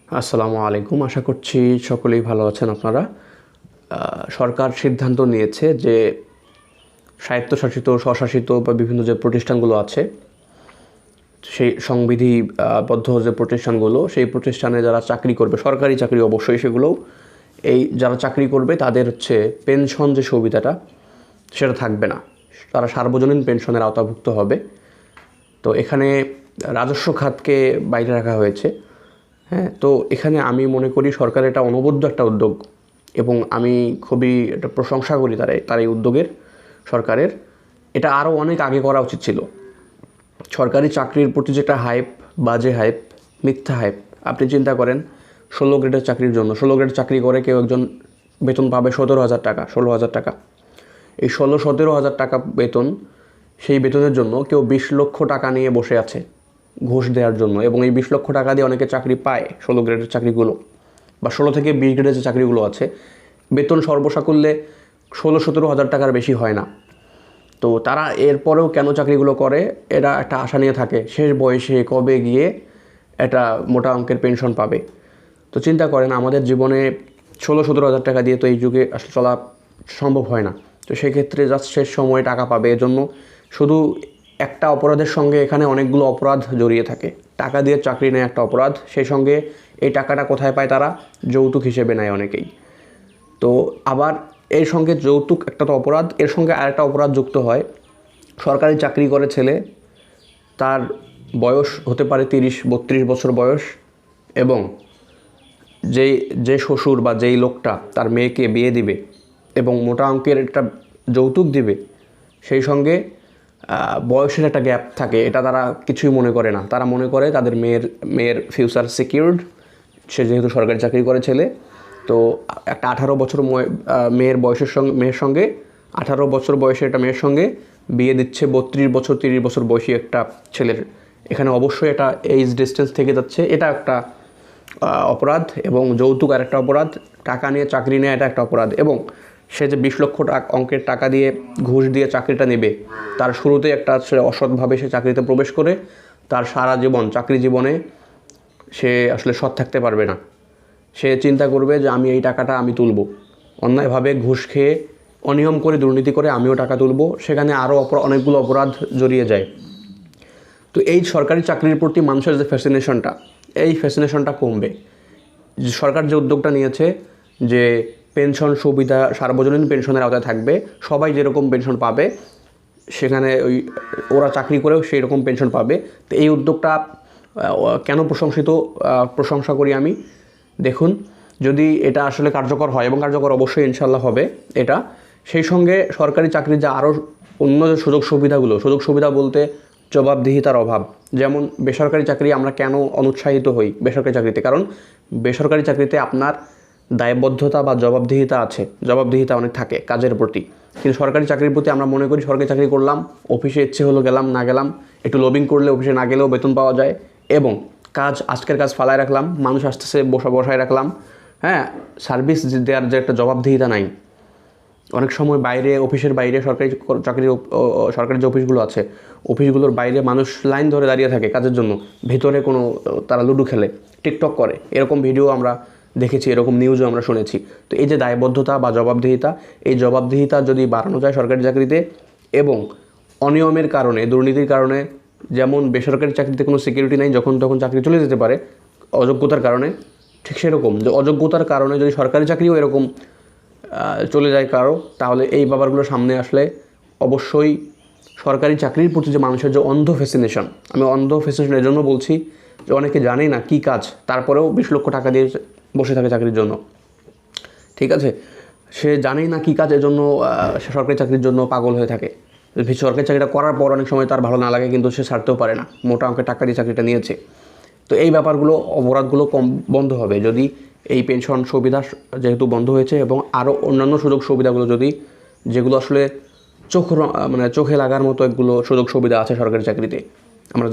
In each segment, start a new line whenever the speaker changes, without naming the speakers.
আসসালামু আলাইকুম। আশা করছি সকলেই ভালো আছেন আপনারা। সরকার সিদ্ধান্ত নিয়েছে যে স্বায়ত্তশাসিত, স্বশাসিত বা বিভিন্ন যে প্রতিষ্ঠানগুলো আছে, সেই সংবিধিবদ্ধ যে প্রতিষ্ঠানগুলো, সেই প্রতিষ্ঠানে যারা চাকরি করবে, সরকারি চাকরি অবশ্যই সেগুলোও, এই যারা চাকরি করবে তাদের পেনশন যে সুবিধাটা সেটা থাকবে না। তারা সার্বজনীন পেনশনের আওতাভুক্ত হবে। তো এখানে রাজস্ব খাতকে বাইরে রাখা হয়েছে। হ্যাঁ, তো এখানে আমি মনে করি সরকারের এটা অনবদ্য একটা উদ্যোগ এবং আমি খুবই এটা প্রশংসা করি তার এই উদ্যোগের, সরকারের। এটা আরও অনেক আগে করা উচিত ছিল। সরকারি চাকরির প্রতি যেটা হাইপ, বাজে হাইপ, মিথ্যা হাইপ। আপনি চিন্তা করেন 16 গ্রেডের চাকরির জন্য, 16 গ্রেড চাকরি করে কেউ একজন বেতন পাবে 17,000 টাকা, 16,000 টাকা। এই 17,000 টাকা বেতন, সেই বেতনের জন্য কেউ 20 লক্ষ টাকা নিয়ে বসে আছে ঘুষ দেওয়ার জন্য, এবং এই 20 লক্ষ টাকা দিয়ে অনেকে চাকরি পায়। 16 গ্রেডের চাকরিগুলো বা 16 থেকে 20 গ্রেডের যে চাকরিগুলো আছে, বেতন সর্বসাকুল্যে 16-17 হাজার টাকার বেশি হয় না। তো তারা এরপরেও কেন চাকরিগুলো করে? এরা একটা আশা নিয়ে থাকে শেষ বয়সে কবে গিয়ে একটা মোটা অঙ্কের পেনশন পাবে। তো চিন্তা করেন, আমাদের জীবনে 16-17 হাজার টাকা দিয়ে তো এই যুগে আসলে চলা সম্ভব হয় না। তো সেক্ষেত্রে জাস্ট শেষ সময়ে টাকা পাবে, এজন্য শুধু একটা অপরাধের সঙ্গে এখানে অনেকগুলো অপরাধ জড়িয়ে থাকে। টাকা দিয়ে চাকরি নেয় একটা অপরাধ, সেই সঙ্গে এই টাকাটা কোথায় পায়? তারা যৌতুক হিসেবে নেয় অনেকেই। তো আবার এর সঙ্গে যৌতুক একটা তো অপরাধ, এর সঙ্গে আরেকটা অপরাধ যুক্ত হয়। সরকারি চাকরি করে ছেলে, তার বয়স হতে পারে 30-32 বছর বয়স, এবং যে শ্বশুর বা যেই লোকটা তার মেয়েকে বিয়ে দিবে এবং মোটা অঙ্কের একটা যৌতুক দিবে, সেই সঙ্গে বয়সের একটা গ্যাপ থাকে, এটা তারা কিছুই মনে করে না। তারা মনে করে তাদের মেয়ের ফিউচার সিকিউরড। সে যেহেতু সরকারি চাকরি করে ছেলে, তো একটা 18 বছর মেয়ের সঙ্গে 18 বছর বয়সের একটা মেয়ের সঙ্গে বিয়ে দিচ্ছে 32 বছর 30 বছর বয়সী একটা ছেলের। এখানে অবশ্যই একটা এইজ ডিস্টেন্স থেকে যাচ্ছে, এটা একটা অপরাধ। এবং যৌতুক আর একটা অপরাধ, টাকা নিয়ে চাকরি নেওয়া এটা একটা অপরাধ। এবং সে যে 20 লক্ষ অঙ্কের টাকা দিয়ে ঘুষ দিয়ে চাকরিটা নেবে, তার শুরুতে একটা অসৎভাবে সে চাকরিতে প্রবেশ করে, তার সারা জীবন চাকরি জীবনে সে আসলে সৎ থাকতে পারবে না। সে চিন্তা করবে যে আমি এই টাকাটা আমি তুলব, অন্যায়ভাবে ঘুষ খেয়ে অনিয়ম করে দুর্নীতি করে আমিও টাকা তুলব, সেখানে আরও অনেকগুলো অপরাধ জড়িয়ে যায়। তো এই সরকারি চাকরির প্রতি মানুষের যে ফ্যাসিনেশনটা, এই ফ্যাসিনেশনটা কমবে। সরকার যে উদ্যোগটা নিয়েছে যে পেনশন সুবিধা সার্বজনীন পেনশনের আওতায় থাকবে, সবাই যেরকম পেনশন পাবে, সেখানে ওরা চাকরি করেও সেই রকম পেনশন পাবে। তো এই উদ্যোগটা কেন প্রশংসা করি আমি? দেখুন, যদি এটা আসলে কার্যকর হয়, এবং কার্যকর অবশ্যই ইনশাল্লাহ হবে এটা, সেই সঙ্গে সরকারি চাকরির যে আরও অন্য যে সুযোগ সুবিধা বলতে জবাবদিহিতার অভাব। যেমন বেসরকারি চাকরি আমরা কেন অনুৎসাহিত হই বেসরকারি চাকরিতে? কারণ বেসরকারি চাকরিতে আপনার দায়বদ্ধতা বা জবাবদিহিতা অনেক থাকে কাজের প্রতি। কিন্তু সরকারি চাকরির প্রতি আমরা মনে করি সরকারি চাকরি করলাম, অফিসে ইচ্ছে হলো গেলাম, না গেলাম, একটু লবিং করলে অফিসে না গেলেও বেতন পাওয়া যায়, এবং আজকের কাজ ফালায় রাখলাম, মানুষ আসতেছে বসায় রাখলাম। হ্যাঁ, সার্ভিস দেওয়ার যে একটা জবাবদিহিতা নাই। অনেক সময় অফিসের বাইরে সরকারি যে অফিসগুলো আছে, অফিসগুলোর বাইরে মানুষ লাইন ধরে দাঁড়িয়ে থাকে কাজের জন্য, ভিতরে তারা লুডো খেলে, টিকটক করে, এরকম ভিডিও আমরা দেখেছি, এরকম নিউজও আমরা শুনেছি। তো এই যে দায়বদ্ধতা বা জবাবদিহিতা, এই জবাবদিহিতা যদি বাড়ানো যায় সরকারি চাকরিতে, এবং অনিয়মের কারণে, দুর্নীতির কারণে, যেমন বেসরকারি চাকরিতে কোনো সিকিউরিটি নাই, যখন তখন চাকরি চলে যেতে পারে অযোগ্যতার কারণে, ঠিক সেরকম যে অযোগ্যতার কারণে যদি সরকারি চাকরিও এরকম চলে যায় কারো, তাহলে এই ব্যাপারগুলো সামনে আসলে অবশ্যই সরকারি চাকরির প্রতি যে মানুষের যে অন্ধ ফ্যাসিনেশন, আমি অন্ধ ফ্যাসিনেশন এর জন্য বলছি যে অনেকে জানে না কী কাজ, তারপরেও 20 লক্ষ টাকা দিয়ে বসে থাকে চাকরির জন্য। ঠিক আছে, সে জানেই না কী কাজ, এজন্য সে সরকারি চাকরির জন্য পাগল হয়ে থাকে। সরকারি চাকরিটা করার পর অনেক সময় তার ভালো না লাগে, কিন্তু সে ছাড়তেও পারে না, মোটা অঙ্কের টাকা দিয়ে চাকরিটা নিয়েছে। তো এই ব্যাপারগুলো, অপরাধগুলো বন্ধ হবে যদি এই পেনশন সুবিধা যেহেতু বন্ধ হয়েছে, এবং আরও অন্যান্য সুযোগ সুবিধাগুলো যেগুলো আসলে চোখে লাগার মতো এগুলো সুযোগ সুবিধা আছে সরকারি চাকরিতে, আমরা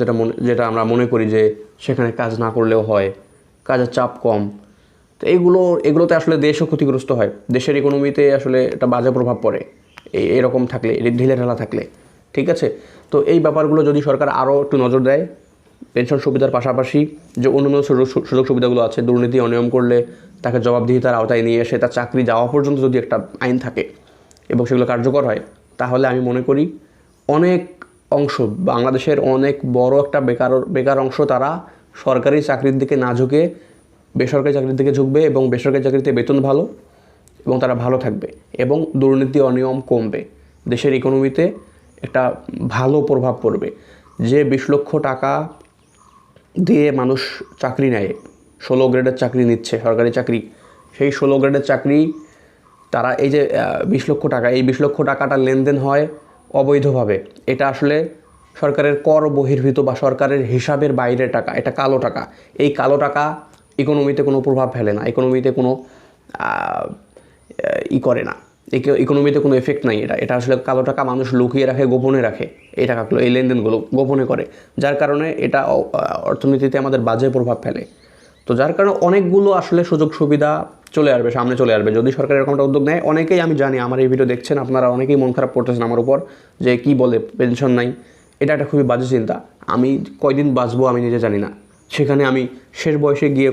যেটা আমরা মনে করি যে সেখানে কাজ না করলেও হয়, কাজের চাপ কম। তো এগুলোতে আসলে দেশও ক্ষতিগ্রস্ত হয়, দেশের ইকোনমিতে আসলে একটা বাজে প্রভাব পড়ে এরকম থাকলে, ঢিলেঢালা থাকলে। ঠিক আছে, তো এই ব্যাপারগুলো যদি সরকার আরও একটু নজর দেয়, পেনশন সুবিধার পাশাপাশি যে অন্যান্য সুযোগ সুবিধাগুলো আছে, দুর্নীতি অনিয়ম করলে তাকে জবাবদিহিতার আওতায় নিয়ে এসে তার চাকরি যাওয়া পর্যন্ত যদি একটা আইন থাকে এবং সেগুলো কার্যকর হয়, তাহলে আমি মনে করি অনেক অংশ, বাংলাদেশের অনেক বড় একটা বেকার অংশ তারা সরকারি চাকরির দিকে না ঝুঁকে বেসরকারি চাকরির দিকে ঝুঁকবে এবং বেসরকারি চাকরিতে বেতন ভালো এবং তারা ভালো থাকবে এবং দুর্নীতি অনিয়ম কমবে। দেশের ইকোনমিতে একটা ভালো প্রভাব পড়বে। যে 20 লক্ষ টাকা দিয়ে মানুষ চাকরি নেয়, 16 গ্রেডের চাকরি নিচ্ছে সরকারি চাকরি, সেই 16 গ্রেডের চাকরি তারা এই যে 20 লক্ষ টাকা, এই 20 লক্ষ টাকাটা লেনদেন হয় অবৈধভাবে। এটা আসলে সরকারের কর বহির্ভূত বা সরকারের হিসাবের বাইরের টাকা, এটা কালো টাকা। এই কালো টাকা ইকোনমিতে কোনো প্রভাব ফেলে না, ইকোনমিতে কোনো করে না, ইকোনমিতে কোনো এফেক্ট নাই। এটা আসলে কালো টাকা মানুষ লুকিয়ে রাখে, গোপনে রাখে, এই টাকাগুলো, এই লেনদেনগুলো গোপনে করে, যার কারণে এটা অর্থনীতিতে আমাদের বাজে প্রভাব ফেলে। তো যার কারণে অনেকগুলো আসলে সুযোগ সুবিধা সামনে চলে আসবে যদি সরকার এরকমটা উদ্যোগ নেয়। অনেকেই, আমি জানি আমার এই ভিডিও দেখছেন আপনারা, অনেকেই মন খারাপ করতেছেন আমার উপর যে কি বলে পেনশন নাই। এটা একটা খুবই বাজে চিন্তা। আমি কয়দিন বাঁচবো আমি নিজে জানি না, সেখানে আমি শেষ বয়সে গিয়ে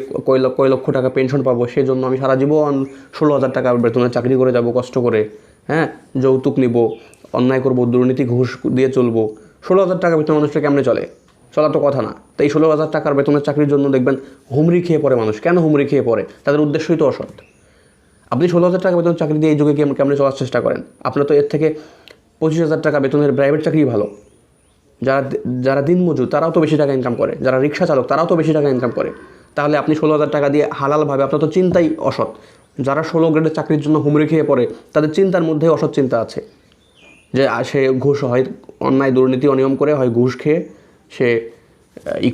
কয় লক্ষ টাকা পেনশন পাবো, সেজন্য আমি সারা জীবন 16,000 টাকা বেতনে চাকরি করে যাব কষ্ট করে, হ্যাঁ, যৌতুক নিব, অন্যায় করবো, দুর্নীতি ঘুষ দিয়ে চলবো। 16,000 টাকা বেতনে মানুষটা কেমনে চলে? চলা তো কথা না। তো এই 16,000 টাকার বেতনের চাকরির জন্য দেখবেন হুমড়ি খেয়ে পড়ে মানুষ। কেন হুমড়ি খেয়ে পড়ে? তাদের উদ্দেশ্যই তো অসৎ। আপনি 16,000 টাকা বেতনের চাকরি দিয়ে এই যুগে কেমনে চলার চেষ্টা করেন? আপনার তো এর থেকে 25,000 টাকা বেতনের প্রাইভেট চাকরি ভালো। যারা দিনমজুর তারাও তো বেশি টাকা ইনকাম করে, যারা রিক্সা চালক তারাও তো বেশি টাকা ইনকাম করে। তাহলে আপনি 16,000 টাকা দিয়ে হালালভাবে, আপনার তো চিন্তাই অসৎ। যারা 16 গ্রেডের চাকরির জন্য হুমড়ি খেয়ে পড়ে তাদের চিন্তার মধ্যে অসৎ চিন্তা আছে, যে সে ঘুষ, হয় অন্যায় দুর্নীতি অনিয়ম করে, হয় ঘুষ খেয়ে সে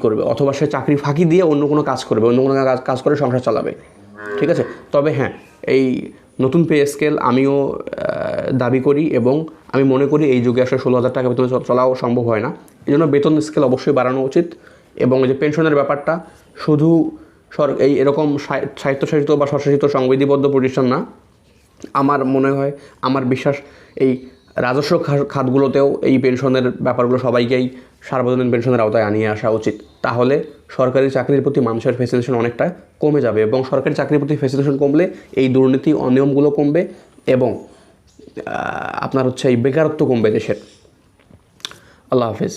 করবে, অথবা সে চাকরি ফাঁকি দিয়ে অন্য কোনো কাজ করবে, অন্য কোনো কাজ করে সংসার চালাবে। ঠিক আছে? তবে হ্যাঁ, এই নতুন পে স্কেল আমিও দাবি করি এবং আমি মনে করি এই যুগে আসলে 16,000 টাকা বেতনে চলাও সম্ভব হয় না। এই জন্য বেতন স্কেল অবশ্যই বাড়ানো উচিত। এবং যে পেনশনের ব্যাপারটা শুধু এরকম স্বায়ত্তশাসিত বা স্বশাসিত সংবিধিবদ্ধ প্রতিষ্ঠান না, আমার মনে হয়, আমার বিশ্বাস, এই রাজস্ব খাতগুলোতেও এই পেনশনের ব্যাপারগুলো সবাইকেই সার্বজনীন পেনশনের আওতায় আনিয়ে আসা উচিত। তাহলে সরকারি চাকরির প্রতি মানুষের ফ্যাসিনেশন অনেকটা কমে যাবে এবং সরকারি চাকরির প্রতি ফ্যাসিনেশন কমলে এই দুর্নীতি অনিয়মগুলো কমবে এবং আপনার এই বেকারত্ব কমবে দেশের। আল্লাহ হাফেজ।